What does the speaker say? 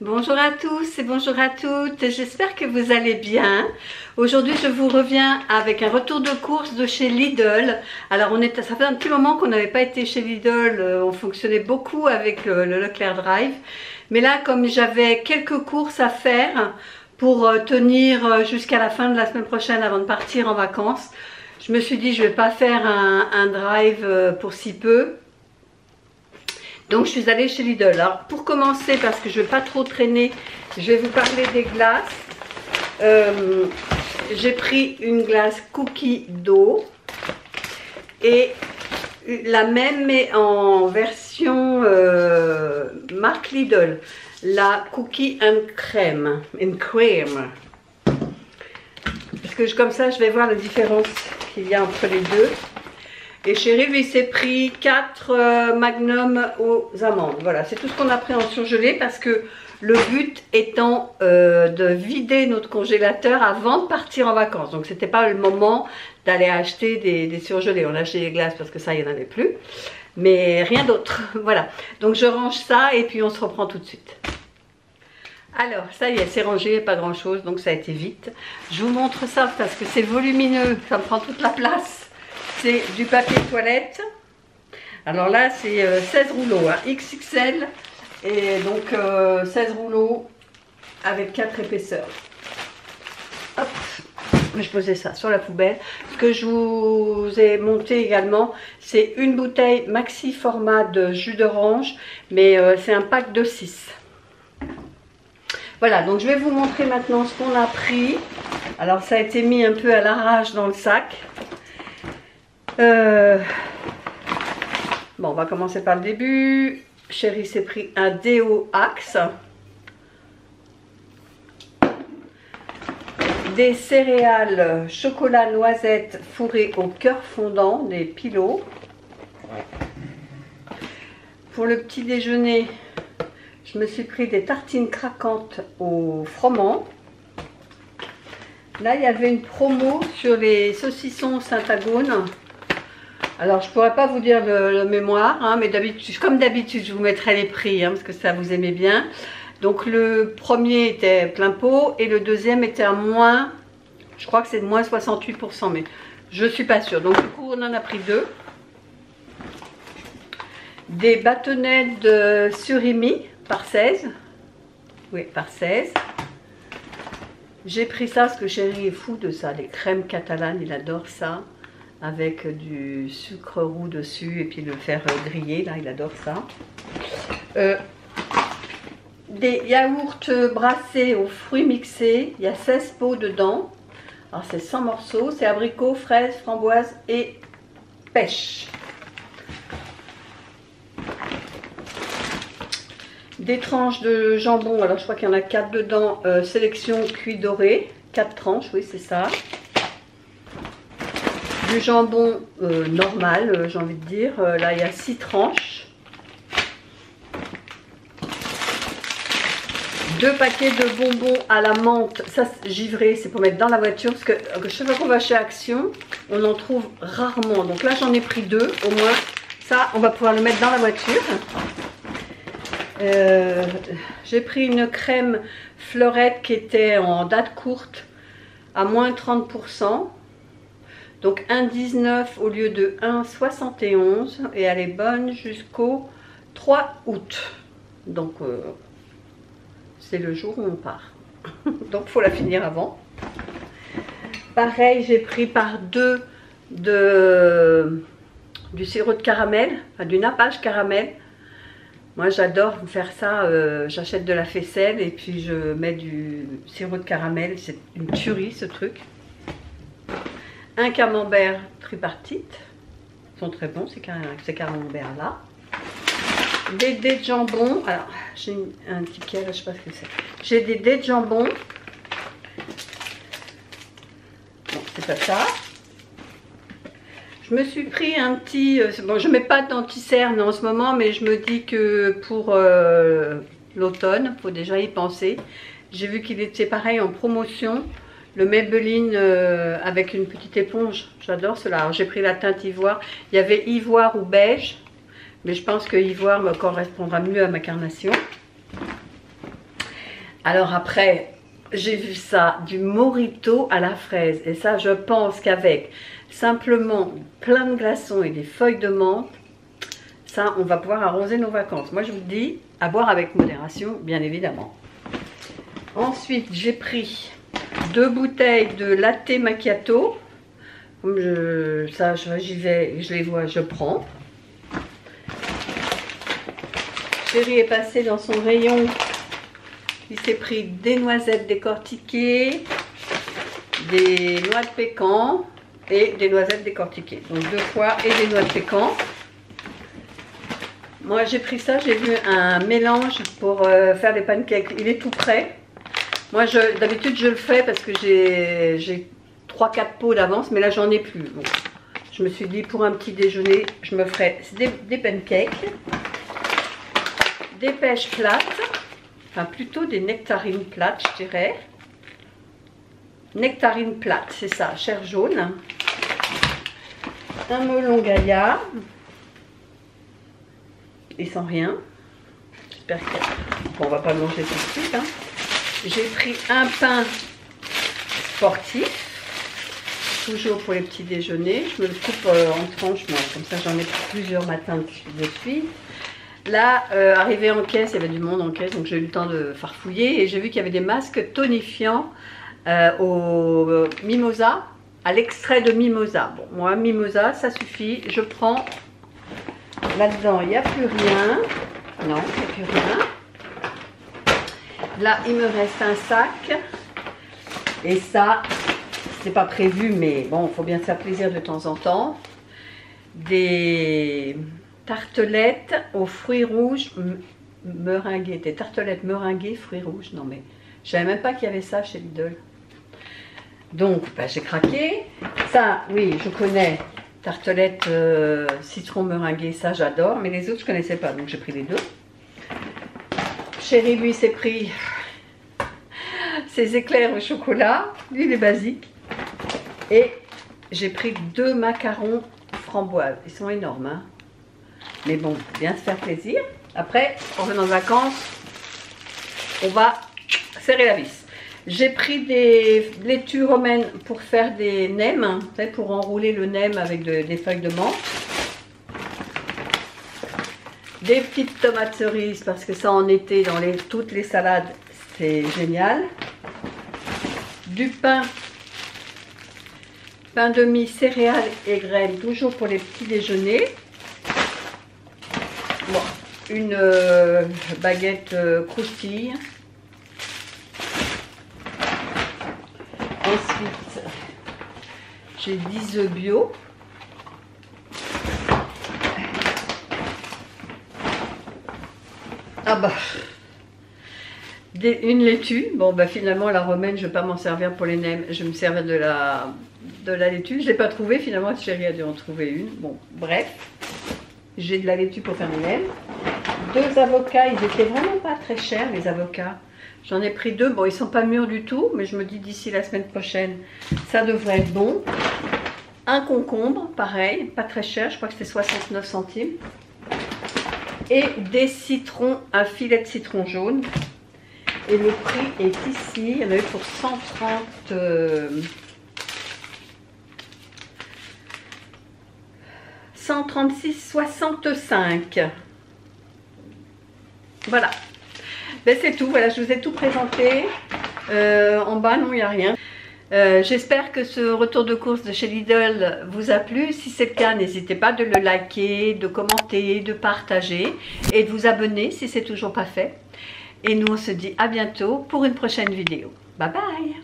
Bonjour à tous et bonjour à toutes, j'espère que vous allez bien. Aujourd'hui je vous reviens avec un retour de course de chez Lidl. Alors ça fait un petit moment qu'on n'avait pas été chez Lidl, on fonctionnait beaucoup avec le Leclerc Drive. Mais là comme j'avais quelques courses à faire pour tenir jusqu'à la fin de la semaine prochaine avant de partir en vacances, je me suis dit je ne vais pas faire un drive pour si peu. Donc je suis allée chez Lidl. Alors pour commencer, parce que je ne vais pas trop traîner, je vais vous parler des glaces. J'ai pris une glace cookie d'eau et la même mais en version marque Lidl, la cookie and crème, parce que comme ça je vais voir la différence qu'il y a entre les deux. Et chéri lui s'est pris 4 magnums aux amandes. Voilà, c'est tout ce qu'on a pris en surgelé parce que le but étant de vider notre congélateur avant de partir en vacances. Donc c'était pas le moment d'aller acheter des surgelés. On a acheté des glaces parce que ça il n'y en avait plus. Mais rien d'autre. Voilà, donc je range ça et puis on se reprend tout de suite. Alors ça y est, c'est rangé, pas grand chose, donc ça a été vite. Je vous montre ça parce que c'est volumineux, ça me prend toute la place. C'est du papier toilette. Alors là, c'est 16 rouleaux, hein, XXL. Et donc 16 rouleaux avec 4 épaisseurs. Hop, je posais ça sur la poubelle. Ce que je vous ai monté également, c'est une bouteille maxi format de jus d'orange. Mais c'est un pack de 6. Voilà, donc je vais vous montrer maintenant ce qu'on a pris. Alors ça a été mis un peu à l'arrache dans le sac. Bon, on va commencer par le début. Chéri s'est pris un déo Axe, des céréales chocolat noisette fourrées au cœur fondant, des pilots. Pour le petit déjeuner, je me suis pris des tartines craquantes au froment. Là, il y avait une promo sur les saucissons Saint-Agone. Alors, je ne pourrais pas vous dire le mémoire, hein, mais comme d'habitude, je vous mettrai les prix, hein, parce que ça vous aimez bien. Donc, le premier était plein pot et le deuxième était à moins, je crois que c'est de moins 68%, mais je ne suis pas sûre. Donc, du coup, on en a pris 2. Des bâtonnets de surimi par 16. Oui, par 16. J'ai pris ça parce que chéri est fou de ça, les crèmes catalanes, il adore ça. Avec du sucre roux dessus et puis le faire griller, là il adore ça. Des yaourts brassés aux fruits mixés, il y a 16 pots dedans. Alors c'est 100 morceaux, c'est abricot, fraise, framboise et pêche. Des tranches de jambon, alors je crois qu'il y en a 4 dedans, sélection cuit doré, 4 tranches, oui c'est ça. Du jambon normal, j'ai envie de dire. Là, il y a 6 tranches. 2 paquets de bonbons à la menthe. Ça, givré, c'est pour mettre dans la voiture. Parce que chaque fois qu'on va chez Action, on en trouve rarement. Donc là, j'en ai pris 2 au moins. Ça, on va pouvoir le mettre dans la voiture. J'ai pris une crème fleurette qui était en date courte à moins 30%. Donc 1,19 au lieu de 1,71 et elle est bonne jusqu'au 3 août. Donc c'est le jour où on part. Donc il faut la finir avant. Pareil, j'ai pris par 2 du sirop de caramel, enfin du nappage caramel. Moi j'adore faire ça, j'achète de la faisselle et puis je mets du sirop de caramel. C'est une tuerie ce truc. Un camembert tripartite, ils sont très bons ces camemberts là. Des dés de jambon, alors j'ai un ticket là, je sais pas ce que c'est. J'ai des dés de jambon, bon c'est pas ça. Je me suis pris un petit, bon je mets pas d'anti-cerne en ce moment, mais je me dis que pour l'automne, il faut déjà y penser. J'ai vu qu'il était pareil en promotion. Le Maybelline avec une petite éponge, j'adore cela. Alors j'ai pris la teinte ivoire. Il y avait ivoire ou beige, mais je pense que ivoire me correspondra mieux à ma carnation. Alors après, j'ai vu ça, du mojito à la fraise. Et ça, je pense qu'avec simplement plein de glaçons et des feuilles de menthe, ça, on va pouvoir arroser nos vacances. Moi, je vous dis, à boire avec modération, bien évidemment. Ensuite, j'ai pris 2 bouteilles de latte macchiato. Comme j'y vais, je les vois, je prends. Chérie est passé dans son rayon. Il s'est pris des noisettes décortiquées, des noix de pécan et des noisettes décortiquées. Donc 2 fois et des noix de pécan. Moi j'ai pris ça, j'ai vu un mélange pour faire des pancakes. Il est tout prêt. Moi d'habitude je le fais parce que j'ai 3-4 pots d'avance, mais là j'en ai plus. Bon, je me suis dit pour un petit déjeuner, je me ferai des pancakes, des pêches plates. Enfin, plutôt des nectarines plates, je dirais. Nectarines plates, c'est ça, chair jaune. Un melon gaillard. Et sans rien. J'espère qu'on va pas le manger tout de suite. Hein. J'ai pris un pain sportif. Toujours pour les petits déjeuners. Je me le coupe en tranches, moi. Comme ça, j'en ai plusieurs matins de suite. Là, arrivé en caisse, il y avait du monde en caisse, donc j'ai eu le temps de farfouiller et j'ai vu qu'il y avait des masques tonifiants au mimosa, à l'extrait de mimosa. Bon, moi, mimosa, ça suffit, je prends. Là-dedans, il n'y a plus rien. Non, il n'y a plus rien. Là, il me reste un sac. Et ça, c'est pas prévu, mais bon, il faut bien se faire plaisir de temps en temps. Des tartelettes aux fruits rouges meringués. Des tartelettes meringuées, fruits rouges. Non mais, je savais même pas qu'il y avait ça chez Lidl. Donc, bah, j'ai craqué. Ça, oui, je connais. Tartelettes citron meringuée, ça j'adore. Mais les autres, je connaissais pas. Donc, j'ai pris les 2. Chéri, lui, s'est pris ses éclairs au chocolat. Lui, il est basique. Et j'ai pris 2 macarons framboises. Ils sont énormes, hein. Mais bon, bien se faire plaisir. Après, en revenant de vacances, on va serrer la vis. J'ai pris des laitues romaines pour faire des nems, hein, pour enrouler le nem avec des feuilles de menthe. Des petites tomates cerises, parce que ça en été, dans toutes les salades, c'est génial. Du pain de mie, céréales et graines, toujours pour les petits déjeuners. Bon, une baguette croustille. Ensuite, j'ai 10 œufs bio. Ah bah, une laitue. Bon bah finalement la romaine, je ne vais pas m'en servir pour les nems. Je vais me servir de la laitue. Je ne l'ai pas trouvée, finalement Chérie a dû en trouver une. Bon, bref. J'ai de la laitue pour faire mes nems. 2 avocats, ils étaient vraiment pas très chers les avocats. J'en ai pris 2, bon ils sont pas mûrs du tout, mais je me dis d'ici la semaine prochaine, ça devrait être bon. Un concombre, pareil, pas très cher, je crois que c'était 69 centimes. Et des citrons, un filet de citron jaune. Et le prix est ici, il y en a eu pour 136,65. Voilà. Ben c'est tout, voilà, je vous ai tout présenté. En bas, non, il n'y a rien. J'espère que ce retour de course de chez Lidl vous a plu. Si c'est le cas, n'hésitez pas de le liker, de commenter, de partager et de vous abonner si c'est toujours pas fait. Et nous, on se dit à bientôt pour une prochaine vidéo. Bye bye!